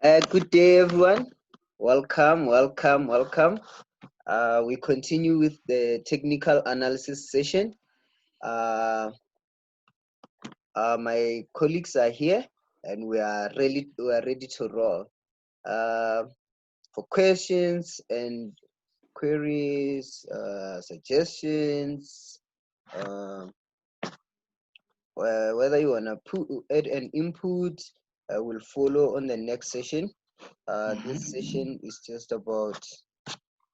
Good day, everyone. Welcome, welcome, welcome. We continue with the technical analysis session. Uh, my colleagues are here, and we are ready to roll. Uh, for questions and queries, suggestions, um, whether you wanna add an input, will follow on the next session. This session is just about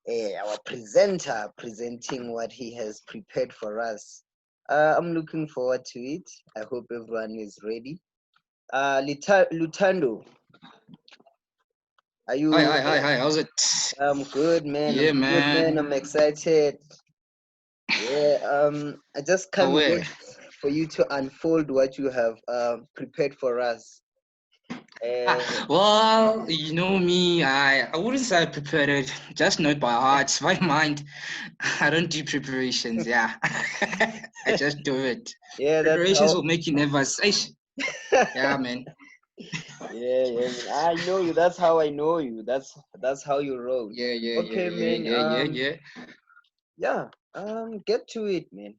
our presenter presenting what he has prepared for us. I'm looking forward to it. I hope everyone is ready. Lutando, are Hi, you? hi, hi, hi. How's it? I'm good, man. Yeah, I'm good, man. man. I'm excited. Yeah. I just can't Aware. wait for you to unfold what you have prepared for us. Uh, Well, you know me. I wouldn't say I prepared it. Just know it by heart, by mind. I don't do preparations. Yeah, I just do it. yeah, that's Preparations how. will make you nervous. Eish. Yeah, man. Yeah, yeah, man. I know you. That's how I know you. That's how you roll. Yeah, yeah, yeah, Okay, yeah, man. yeah, yeah, yeah. Yeah. Get to it, man.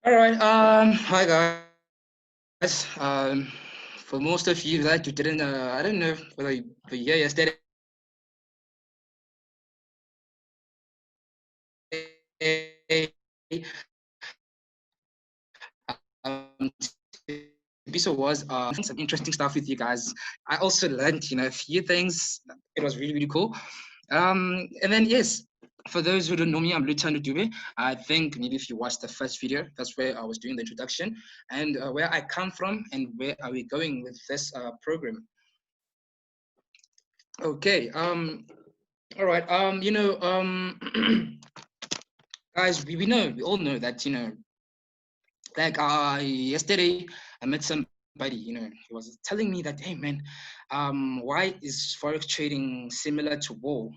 All right. Hi guys. For most of you that you didn't, I don't know whether you were here yesterday. Episode was some interesting stuff with you guys. I also learned, a few things. It was really, really cool. And then yes, for those who don't know me, I'm Lutando Dube. I think maybe if you watched the first video, that's where I was doing the introduction and where I come from and where are we going with this program. Okay. All right. Guys, we all know that like yesterday I met somebody, he was telling me that, hey man, why is forex trading similar to war?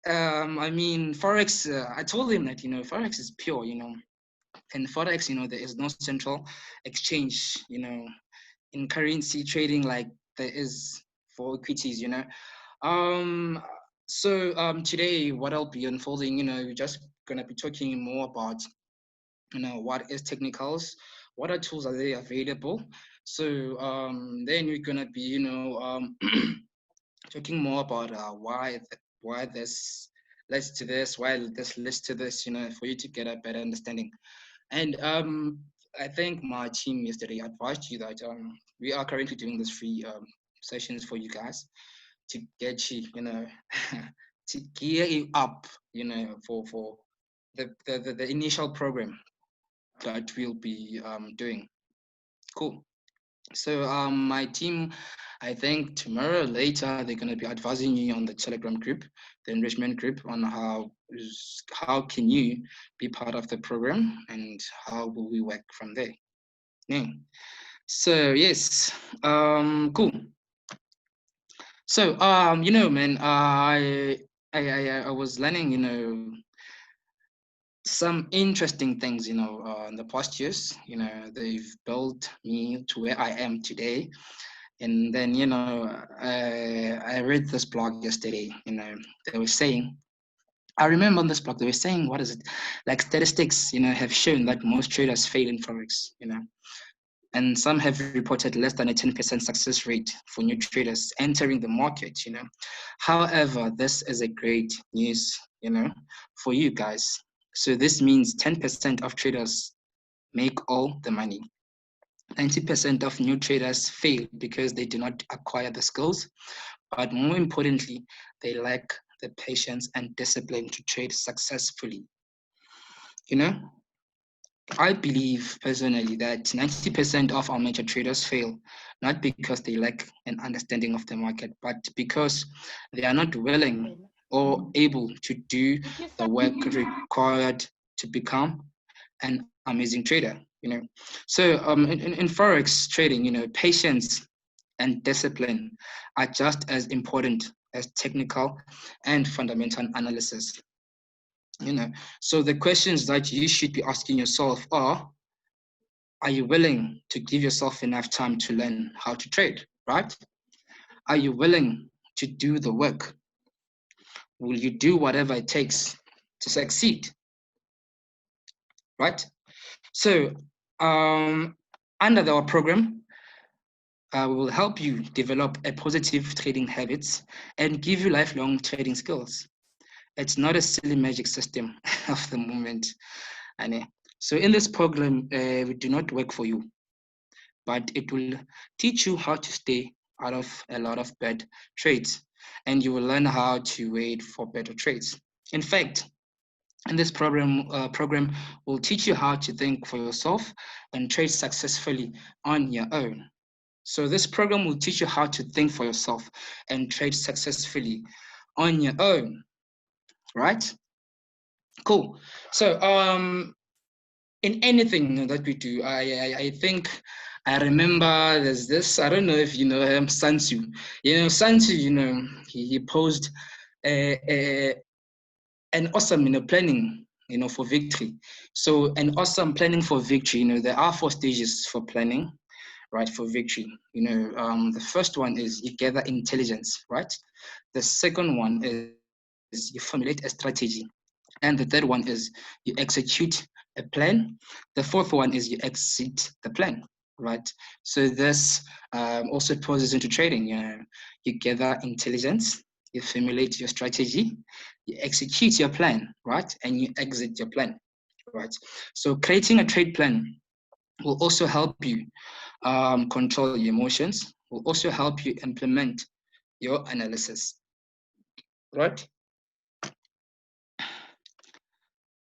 I mean, forex. I told him that forex is pure, and forex, there is no central exchange, in currency trading like there is for equities, Um, today what I'll be unfolding, we're just gonna be talking more about what is technicals, what are tools are they available. Then we're gonna be talking more about why this leads to this, why this leads to this, for you to get a better understanding. And I think my team yesterday advised you that we are currently doing this free sessions for you guys to get you, to gear you up, for the initial program that we'll be doing. Cool. So my team, I think tomorrow or later they're gonna be advising you on the Telegram group, the enrichment group, on how can you be part of the program and how will we work from there. Yeah. So yes, cool. So man, I was learning, some interesting things, in the past years. They've built me to where I am today. And then, I read this blog yesterday, they were saying, I remember on this blog, they were saying, what is it? Like statistics, have shown that most traders fail in Forex, and some have reported less than a 10% success rate for new traders entering the market, However, this is a great news, for you guys. So this means 10% of traders make all the money. 90% of new traders fail because they do not acquire the skills, but more importantly, they lack the patience and discipline to trade successfully. You know, I believe personally that 90% of our major traders fail, not because they lack an understanding of the market, but because they are not willing or able to do the work required to become an amazing trader. In Forex trading, patience and discipline are just as important as technical and fundamental analysis. you know so the questions that you should be asking yourself are, Are you willing to give yourself enough time to learn how to trade, right? Are you willing to do the work? Will you do whatever it takes to succeed, right? So under our program, we will help you develop a positive trading habits and give you lifelong trading skills. It's not a silly magic system of the moment. So in this program, we do not work for you, but it will teach you how to stay out of a lot of bad trades, and you will learn how to wait for better trades. In fact, in this program will teach you how to think for yourself and trade successfully on your own. So this program will teach you how to think for yourself and trade successfully on your own, right? Cool. So in anything that we do, I think I remember there's this, I don't know if you know him, Sansu. Sansu, he posed an awesome, planning, for victory. So an awesome planning for victory, there are 4 stages for planning, right, for victory. The first one is you gather intelligence, right? The second one is you formulate a strategy. And the third one is you execute a plan. The fourth one is you exit the plan, right? So this also poses into trading. You gather intelligence, you formulate your strategy, you execute your plan, right? And you exit your plan, right? So creating a trade plan will also help you control your emotions, will also help you implement your analysis, right?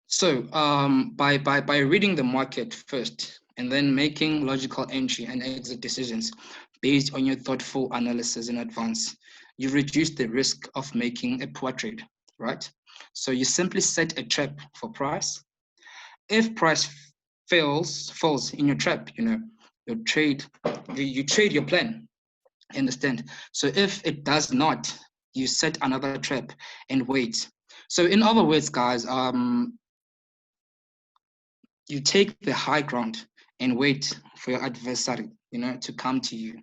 So by reading the market first and then making logical entry and exit decisions based on your thoughtful analysis in advance, you reduce the risk of making a poor trade, right? So you simply set a trap for price. If price falls in your trap, your trade, you trade your plan. Understand? So if it does not, you set another trap and wait. So in other words, guys, you take the high ground and wait for your adversary, to come to you.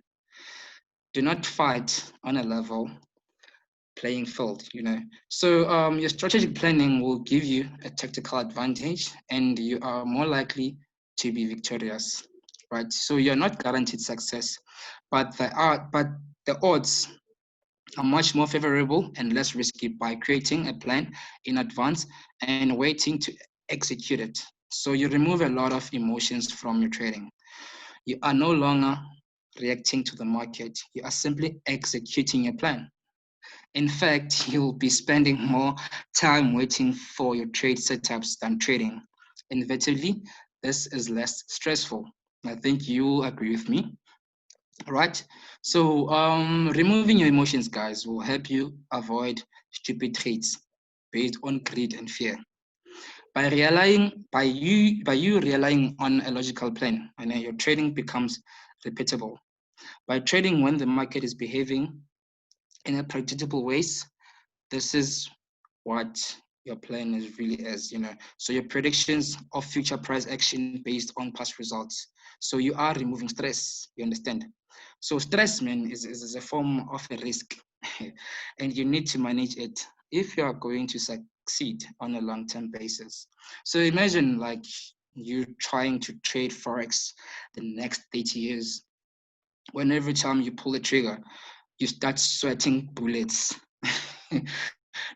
Do not fight on a level playing field. So your strategic planning will give you a tactical advantage and you are more likely to be victorious, right? So you're not guaranteed success, but the odds are much more favorable and less risky by creating a plan in advance and waiting to execute it. So you remove a lot of emotions from your trading. You are no longer reacting to the market. You are simply executing your plan. In fact, you'll be spending more time waiting for your trade setups than trading. Inevitably, this is less stressful. I think you agree with me, right? So removing your emotions, guys, will help you avoid stupid trades based on greed and fear. By you relying on a logical plan, and then your trading becomes repeatable. By trading when the market is behaving in a predictable ways, this is what your plan is really is. So your predictions of future price action based on past results. So you are removing stress, you understand? So stress, man, is a form of a risk and you need to manage it if you are going to succeed on a long-term basis. So imagine like you trying to trade Forex the next 30 years. When every time you pull the trigger, you start sweating bullets.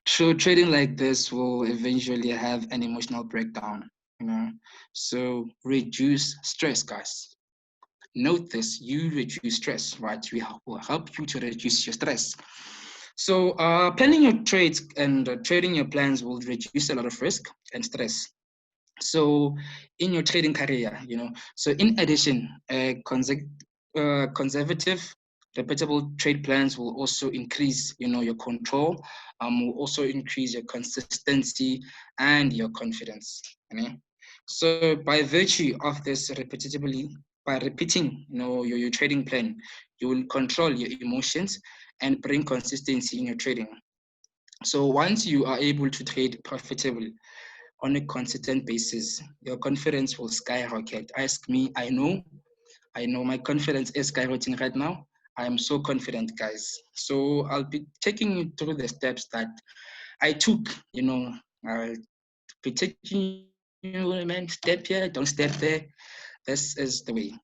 So trading like this will eventually have an emotional breakdown. So reduce stress, guys. Note this, you reduce stress, right? We will help you to reduce your stress. So planning your trades and trading your plans will reduce a lot of risk and stress. So in your trading career, so in addition, conservative, repeatable trade plans will also increase, your control, will also increase your consistency and your confidence. So by virtue of this repetitively, by repeating, your trading plan, you will control your emotions and bring consistency in your trading. So once you are able to trade profitably, on a consistent basis, your confidence will skyrocket. Ask me, I know my confidence is skyrocketing right now. I am so confident, guys. So I'll be taking you through the steps that I took, I'll be taking you, man, step here, don't step there. This is the way.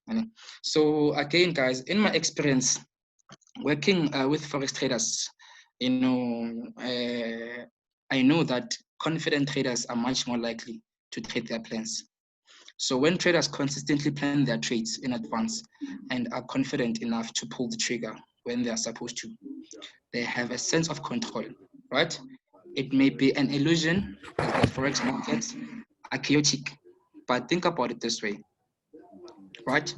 So again, guys, in my experience working with forex traders, I know that confident traders are much more likely to trade their plans. So when traders consistently plan their trades in advance and are confident enough to pull the trigger when they are supposed to, they have a sense of control, right? It may be an illusion as the forex markets are chaotic, but think about it this way, right?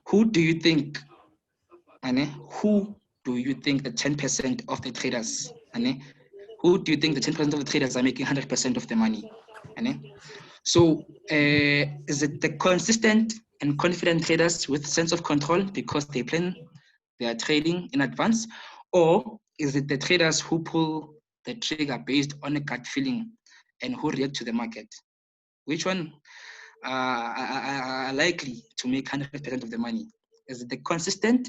Who do you think, who do you think the 10% of the traders, who do you think the 10% of the traders are making 100% of the money? So is it the consistent and confident traders with sense of control because they plan their trading in advance? Or is it the traders who pull the trigger based on a gut feeling and who react to the market? Which one are likely to make 100% of the money? Is it the consistent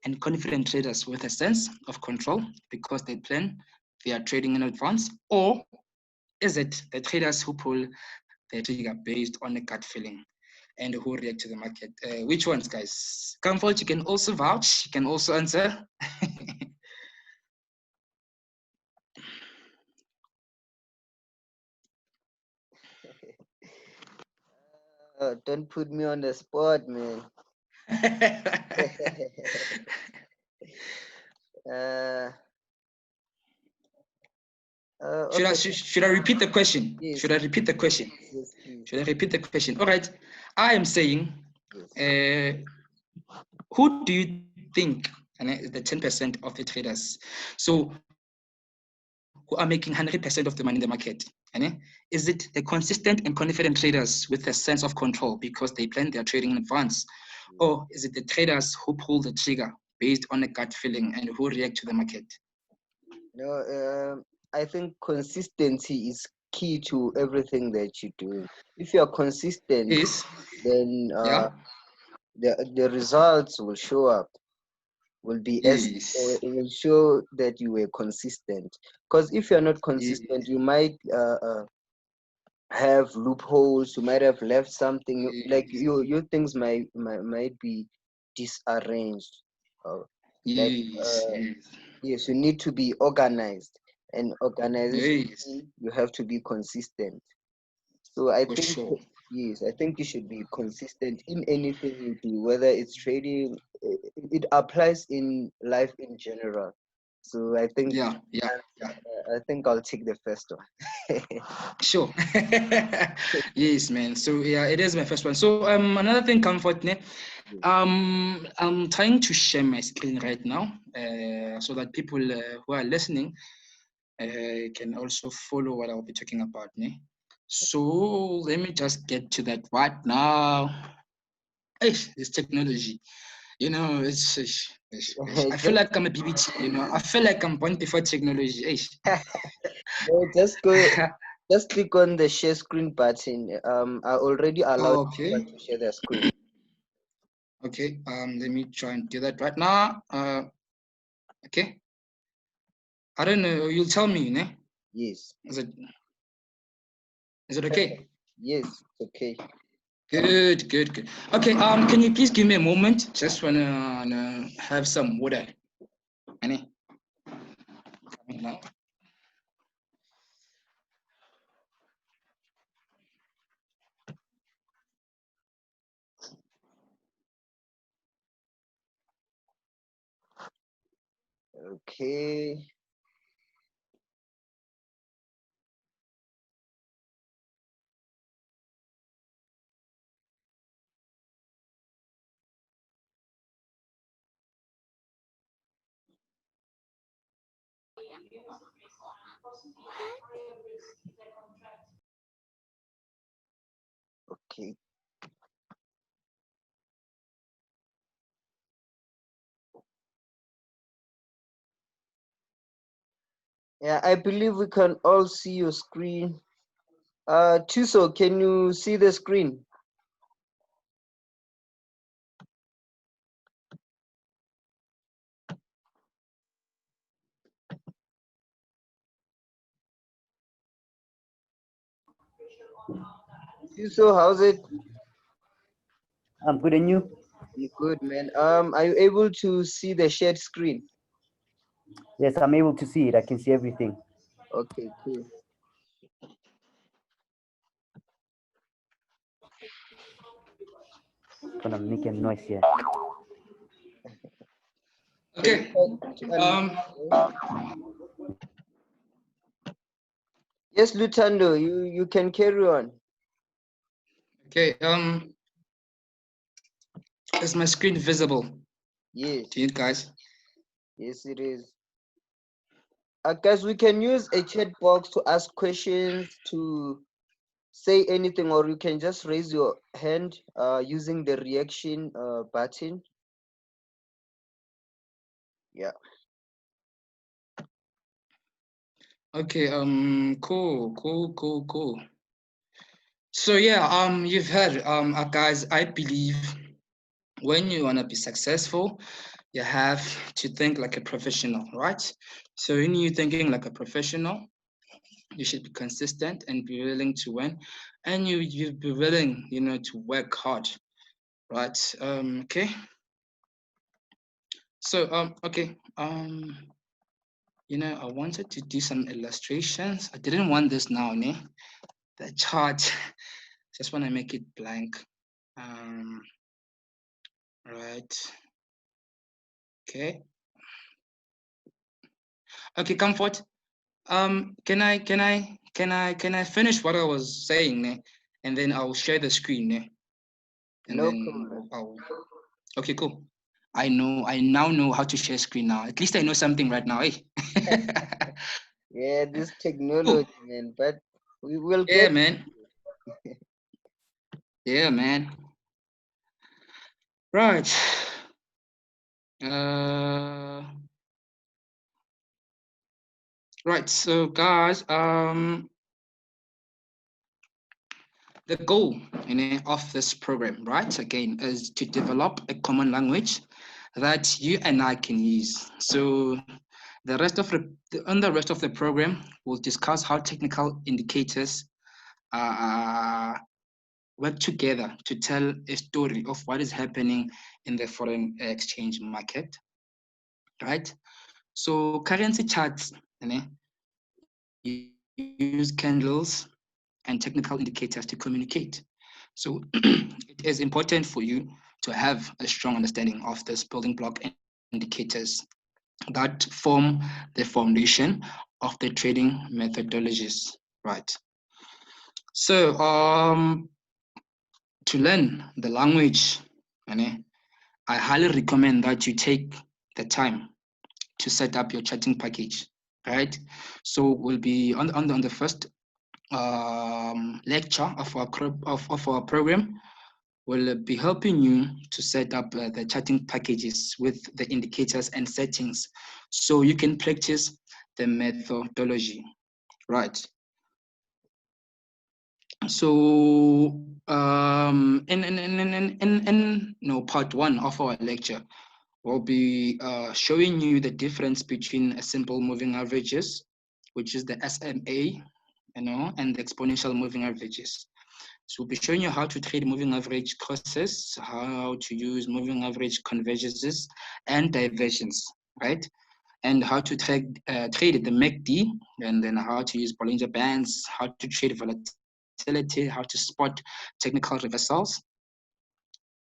and confident traders with a sense of control because they plan their trading in advance? Or is it the traders who pull the trigger based on a gut feeling and who react to the market? Which ones, guys? Comfort, you can also vouch, you can also answer. Don't put me on the spot, man. uh, okay. Should I repeat the question? Yes, Should I repeat the question? yes, please. Should I repeat the question? All right. I am saying, Yes. who do you think the 10% of the traders? So who are making 100% of the money in the market? Is it the consistent and confident traders with a sense of control because they plan their trading in advance? Or is it the traders who pull the trigger based on a gut feeling and who react to the market? I think consistency is key to everything that you do. If you are consistent, Is, then yeah, the results will show up. Will be as yes, it will show that you were consistent. Because if you are not yes, consistent, you might have loopholes. You might have left something. Like yes, your things might be disarranged. Uh, like yes, uh, yes, yes, you need to be organized, and organization yes, you have to be consistent. So I for think sure. yes, I think you should be consistent in anything you do, whether it's trading. It applies in life in general. So Yeah, yeah, yeah. I think I'll take the first one. Sure. Yes, man. So yeah, it is my first one. So another thing, comfort, ne? I'm trying to share my screen right now, so that people who are listening can also follow what I'll be talking about, ne? So let me just get to that right now. Hey, this technology, I feel just like I'm a BBT, I feel like I'm born before technology. Hey. no, just click on the share screen button. I already allowed Okay. everyone to share their screen. Okay, let me try and do that right now. Okay. I don't know. You'll tell me, ne? Yes. Is it okay? Yes, okay. Good, good, good. Okay. Can you please give me a moment? Just wanna have some water. Any? Coming now. Okay. Okay. Yeah, I believe we can all see your screen. Tuso, can you see the screen? Tuso, how's it? I'm good, and you? I'm good, man. Are you able to see the shared screen? Yes, I'm able to see it. I can see everything. Okay, cool. Gonna make a noise here. Can you Okay. try to unmute Um. yourself? Yes, Lutando, you can carry on. Okay. Is my screen visible Yes, to you guys? yes, it is. Guys, we can use a chat box to ask questions, to say anything, or you can just raise your hand using the reaction button. Yeah. Okay. Cool. Cool. Cool. Cool. So yeah. You've heard. Guys, I believe when you wanna be successful, you have to think like a professional, right? So when you're thinking like a professional, you should be consistent and be willing to win, and you be willing, to work hard, right? Okay. So okay. I wanted to do some illustrations. I didn't want this now, ne? The chart. Just want to make it blank. Right. Okay. Okay, Comfort. Can I finish what I was saying, ne? And then I'll share the screen, ne? And No then problem. okay, cool. I now know how to share screen now. At least I know something right now, eh? Yeah, this Cool. technology, man. But we will Yeah, get. man. Yeah, man. Right. Uh, right. So, guys, the goal, of this program, right, again, is to develop a common language that you and I can use. So, on the rest of the program, we'll discuss how technical indicators work together to tell a story of what is happening in the foreign exchange market, right? So currency charts, use candles and technical indicators to communicate. So it is important for you to have a strong understanding of this building block indicators that form the foundation of the trading methodologies, right? So to learn the language, I highly recommend that you take the time to set up your chatting package, right? So we'll be on the first lecture of our program. Will be helping you to set up the chatting packages with the indicators and settings so you can practice the methodology, right? So in no, part one of our lecture, we'll be showing you the difference between a simple moving averages, which is the SMA, and the exponential moving averages. So we'll be showing you how to trade moving average crosses, how to use moving average convergences and diversions, right? And how to trade the MACD, and then how to use Bollinger Bands, how to trade volatility, how to spot technical reversals,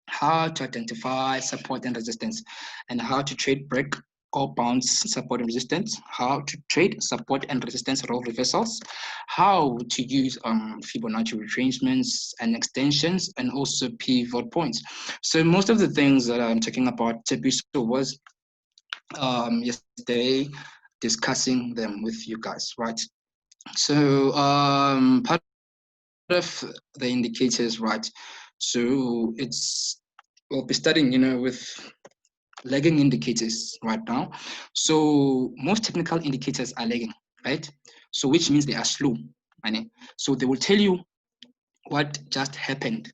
how to identify support and resistance, and how to trade break or bounce support and resistance, how to trade support and resistance role reversals, how to use Fibonacci retracements and extensions, and also pivot points. So most of the things that I'm talking about, Tepiso was yesterday discussing them with you guys, right? So part of the indicators, right? So we'll be studying, with lagging indicators right now. So most technical indicators are lagging, right? So which means they are slow. So they will tell you what just happened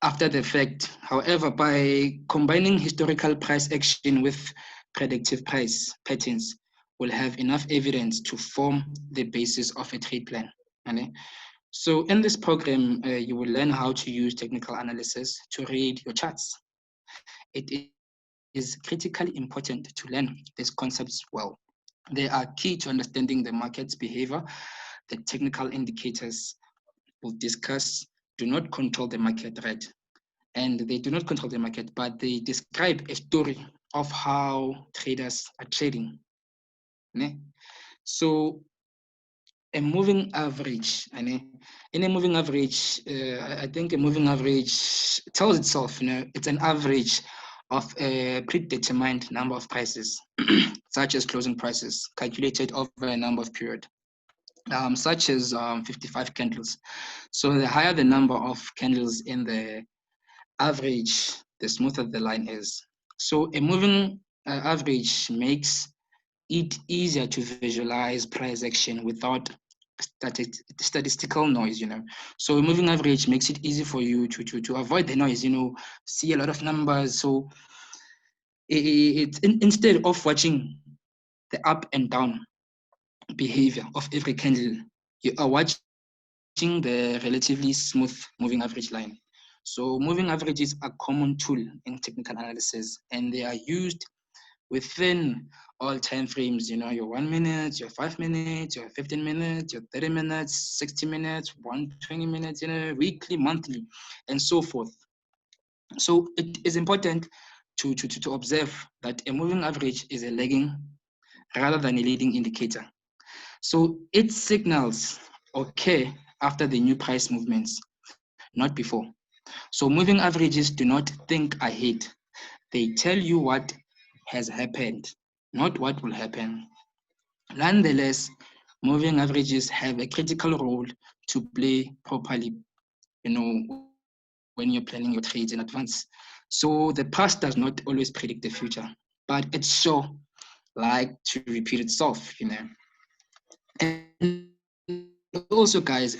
after the fact. However, by combining historical price action with predictive price patterns, we'll have enough evidence to form the basis of a trade plan. So in this program, you will learn how to use technical analysis to read your charts. It is critically important to learn these concepts well. They are key to understanding the market's behavior. The technical indicators we'll discuss do not control the market, right? And they do not control the market, but they describe a story of how traders are trading. So a moving average, in a moving average, I think a moving average tells itself, it's an average of a predetermined number of prices, such as closing prices, calculated over a number of period, such as 55 candles. So the higher the number of candles in the average, the smoother the line is. So a moving average makes it easier to visualize price action without statistical noise, So a moving average makes it easy for you to avoid the noise, see a lot of numbers. So instead of watching the up and down behavior of every candle, you are watching the relatively smooth moving average line. So moving averages are common tool in technical analysis, and they are used within all time frames, your 1 minute, your 5 minutes, your 15 minutes, your 30 minutes, 60 minutes, 120 minutes, weekly, monthly, and so forth. So it is important to observe that a moving average is a lagging rather than a leading indicator. So it signals occur after the new price movements, not before. So moving averages do not think ahead. They tell you what has happened, not what will happen. Nonetheless, moving averages have a critical role to play properly, when you're planning your trades in advance. So the past does not always predict the future, but it's sure like to repeat itself, And also, guys,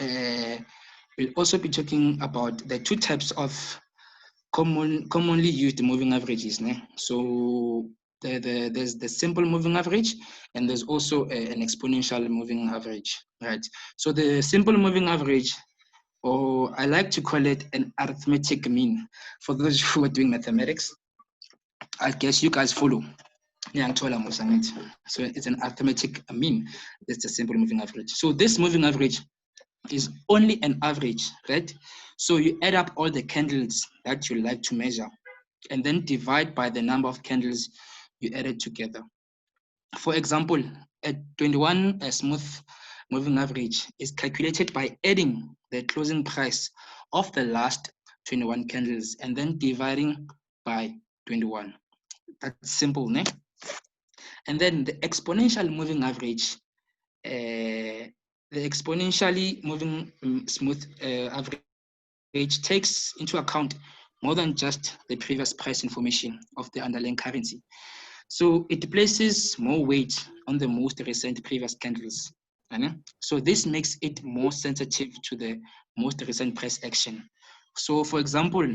we'll also be talking about the two types of commonly used moving averages. So there's the simple moving average, and there's also an exponential moving average, right? So the simple moving average, or I like to call it an arithmetic mean. For those who are doing mathematics, I guess you guys follow. So it's an arithmetic mean. That's the simple moving average. So this moving average is only an average, right? So you add up all the candles that you like to measure and then divide by the number of candles you added together. For example, a 21 smooth moving average is calculated by adding the closing price of the last 21 candles and then dividing by 21. That's simple, ne? And then the exponential moving average, the exponentially moving smooth average takes into account more than just the previous price information of the underlying currency. So it places more weight on the most recent previous candles. So this makes it more sensitive to the most recent price action. So for example,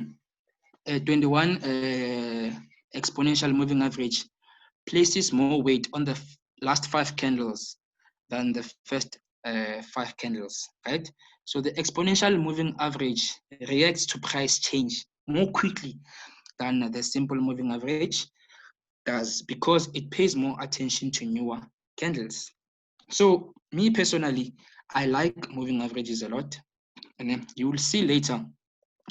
a 21 exponential moving average places more weight on the last 5 candles than the first 5 candles, right? So the exponential moving average reacts to price change more quickly than the simple moving average does because it pays more attention to newer candles. So me personally, I like moving averages a lot. And then you will see later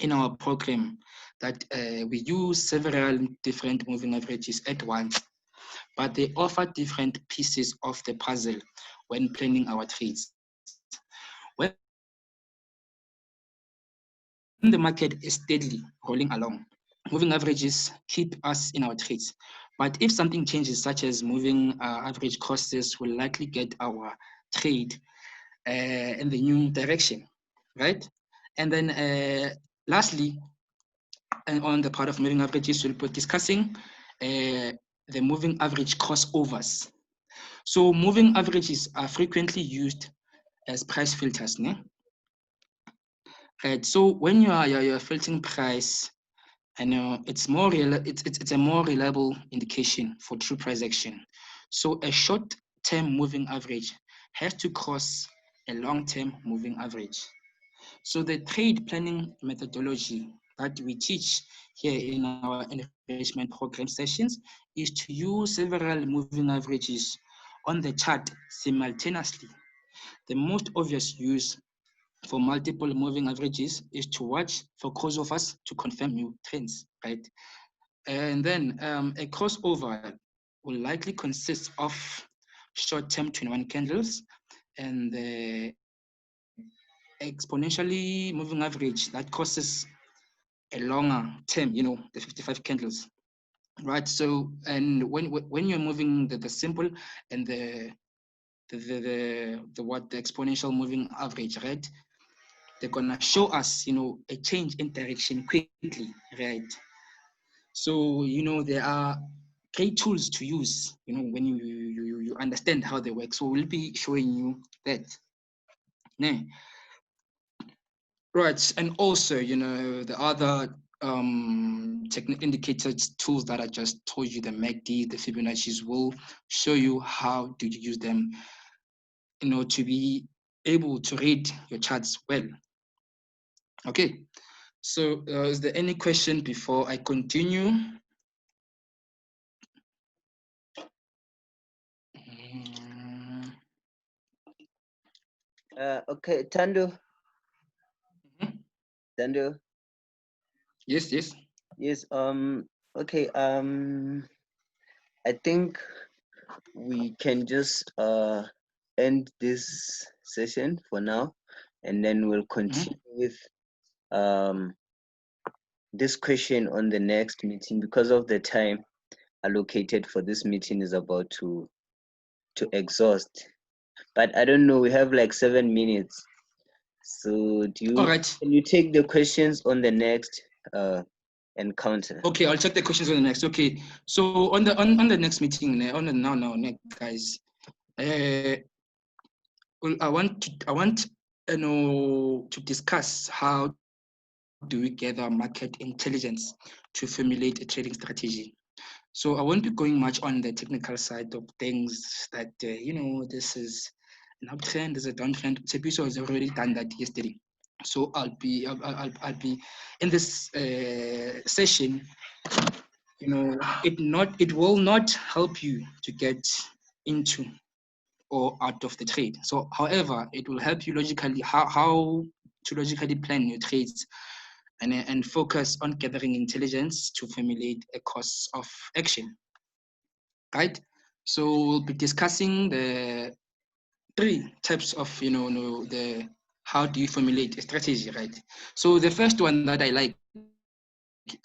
in our program that we use several different moving averages at once, but they offer different pieces of the puzzle when planning our trades. When the market is steadily rolling along, moving averages keep us in our trades. But if something changes, such as moving average crosses, we'll likely get our trade in the new direction, right? And then lastly, on the part of moving averages, we'll be discussing the moving average crossovers. So moving averages are frequently used as price filters, ne? Right. So when you're filtering price, I know it's it's a more reliable indication for true price action. So a short-term moving average has to cross a long-term moving average. So the trade planning methodology that we teach here in our enrichment program sessions is to use several moving averages on the chart simultaneously. The most obvious use for multiple moving averages is to watch for crossovers to confirm new trends, right? And then a crossover will likely consist of short-term 21 candles and the exponentially moving average that crosses a longer term, the 55 candles, right? So, and when you're moving the simple and the exponential moving average, right? They're gonna show us, a change in direction quickly, right? So, there are great tools to use, when you understand how they work. So we'll be showing you that. Yeah. Right, and also, the other technical indicators tools that I just told you, the MACD, the Fibonacci's, will show you how do you use them, to be able to read your charts well. Okay, so is there any question before I continue? Okay, Tando. Mhm. Tando. Yes, yes. Yes. Okay. I think we can just end this session for now, and then we'll continue with this question on the next meeting, because of the time allocated for this meeting is about to exhaust. But I don't know, we have like 7 minutes. So All right. can you take the questions on the next encounter? Okay, I'll check the questions on the next. Okay, so on the next meeting, on the now guys, well, I want to discuss how do we gather market intelligence to formulate a trading strategy. So I won't be going much on the technical side of things that this is an uptrend, this is a downtrend. Tepiso has already done that yesterday. So I'll be in this session. It will not help you to get into or out of the trade. So, however, it will help you logically how to logically plan your trades and focus on gathering intelligence to formulate a course of action. Right? So we'll be discussing the three types of the how do you formulate a strategy, right? So the first one that I like,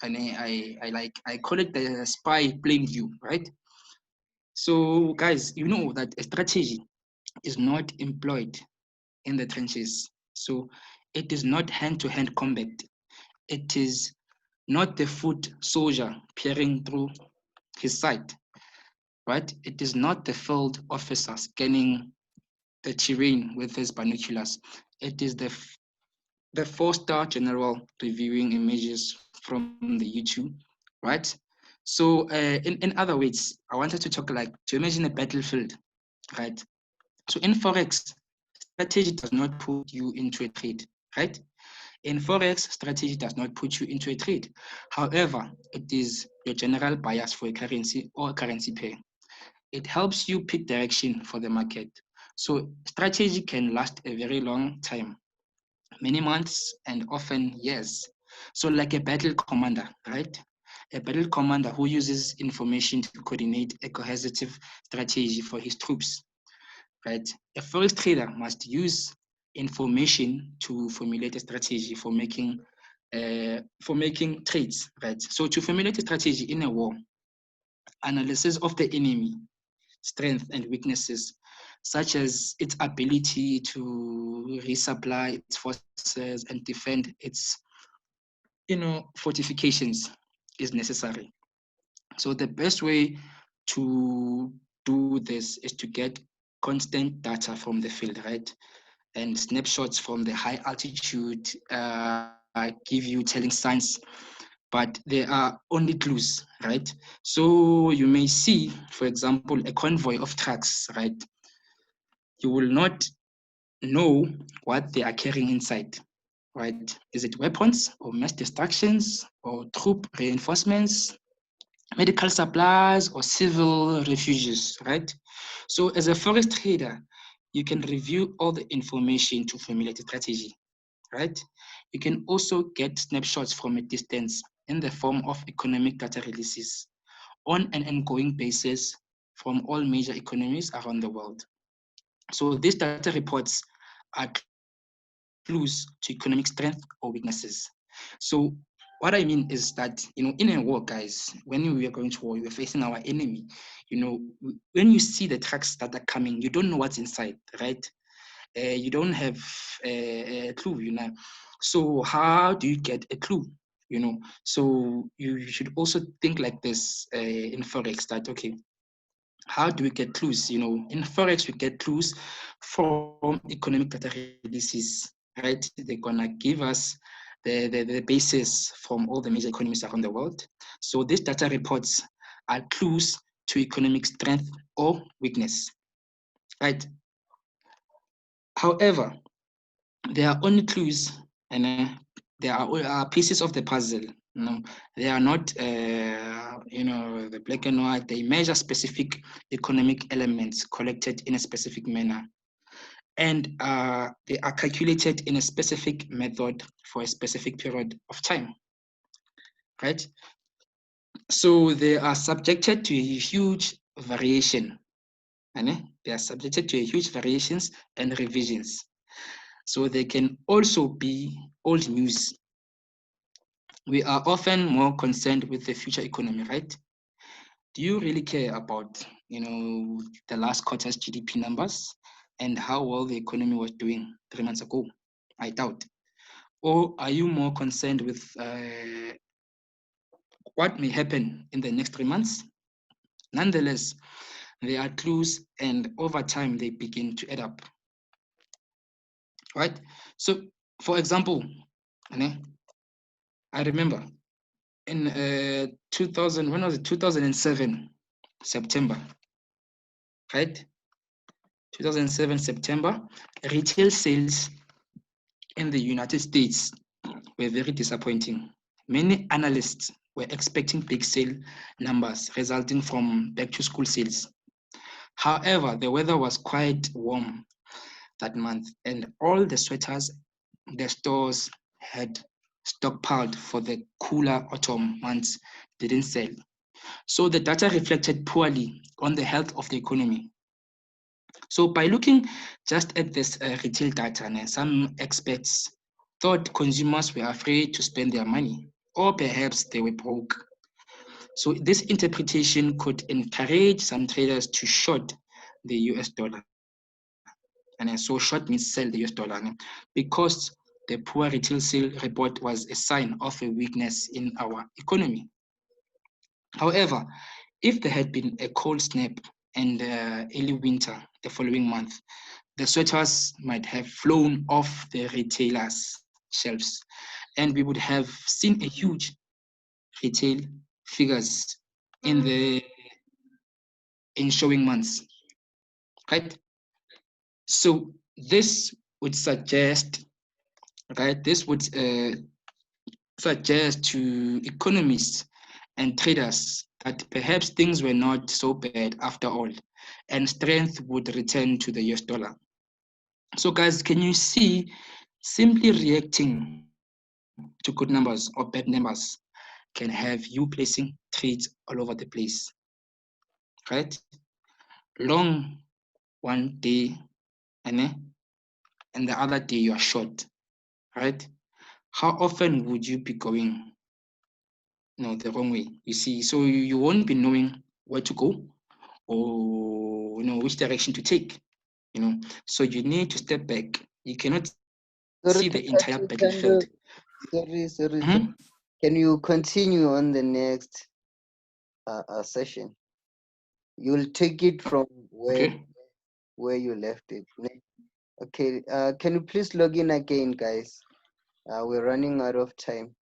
and I call it the spy plain view, right? So guys, you know that a strategy is not employed in the trenches. So it is not hand-to-hand combat. It is not the foot soldier peering through his sight, right? It is not the field officer scanning the terrain with his binoculars. It is the four-star general reviewing images from the YouTube, right? So in other words, I wanted to talk like to imagine a battlefield, right? So in Forex, strategy does not put you into a trade, right? In Forex, strategy does not put you into a trade. However, it is your general bias for a currency or a currency pair. It helps you pick direction for the market. So strategy can last a very long time, many months and often years. So like a battle commander, right? A battle commander who uses information to coordinate a cohesive strategy for his troops, right? A forex trader must use information to formulate a strategy for making trades, right? So to formulate a strategy in a war, analysis of the enemy, strength and weaknesses, such as its ability to resupply its forces and defend its, fortifications is necessary. So the best way to do this is to get constant data from the field, right? and snapshots from the high altitude give you telling signs, but they are only clues, right? So you may see, for example, a convoy of trucks, right? You will not know what they are carrying inside, right? Is it weapons or mass destructions or troop reinforcements, medical supplies or civil refugees, right? So as a forest trader, you can review all the information to formulate a strategy, right? You can also get snapshots from a distance in the form of economic data releases on an ongoing basis from all major economies around the world. So these data reports are clues to economic strength or weaknesses. So what I mean is that, in a war, guys, when we are going to war, we are facing our enemy. When you see the trucks that are coming, you don't know what's inside, right? You don't have a clue, So how do you get a clue? So you should also think like this in forex, that okay, how do we get clues? In forex, we get clues from economic data releases, right? They're gonna give us the basis from all the major economies around the world. So these data reports are clues to economic strength or weakness, right? However, they are only clues, and they are pieces of the puzzle. They are not, the black and white. They measure specific economic elements collected in a specific manner, and they are calculated in a specific method for a specific period of time, right? So they are subjected to a huge variation, and they are subjected to a huge variations and revisions. So they can also be old news. We are often more concerned with the future economy, right? Do you really care about, the last quarter's GDP numbers and how well the economy was doing 3 months ago? I doubt. Or are you more concerned with what may happen in the next 3 months? Nonetheless, there are clues, and over time they begin to add up, right? So, for example, I remember in 2000, when was it? 2007 September, right? 2007 September, retail sales in the United States were very disappointing. Many analysts were expecting big sale numbers resulting from back to school sales. However, the weather was quite warm that month, and all the sweaters the stores had stockpiled for the cooler autumn months didn't sell. So the data reflected poorly on the health of the economy. So by looking just at this retail data, some experts thought consumers were afraid to spend their money, or perhaps they were broke. So this interpretation could encourage some traders to short the US dollar. And so short means sell the US dollar, because the poor retail sale report was a sign of a weakness in our economy. However, if there had been a cold snap and early winter the following month, the sweaters might have flown off the retailers' shelves, and we would have seen a huge retail figures in the ensuing months, right? So this would suggest, right? This would suggest to economists and traders that perhaps things were not so bad after all, and strength would return to the US dollar. So, guys, can you see simply reacting to good numbers or bad numbers can have you placing trades all over the place, right? Long one day, and the other day you are short, right? How often would you be going, the wrong way? You see, so you won't be knowing where to go, or which direction to take. So you need to step back. You cannot see the entire Sorry to battlefield. cut you, Tando. Sorry, sorry. Mhm. Can you continue on the next session? You'll take it from Okay. where you left it. Okay, can you please log in again, guys? We're running out of time.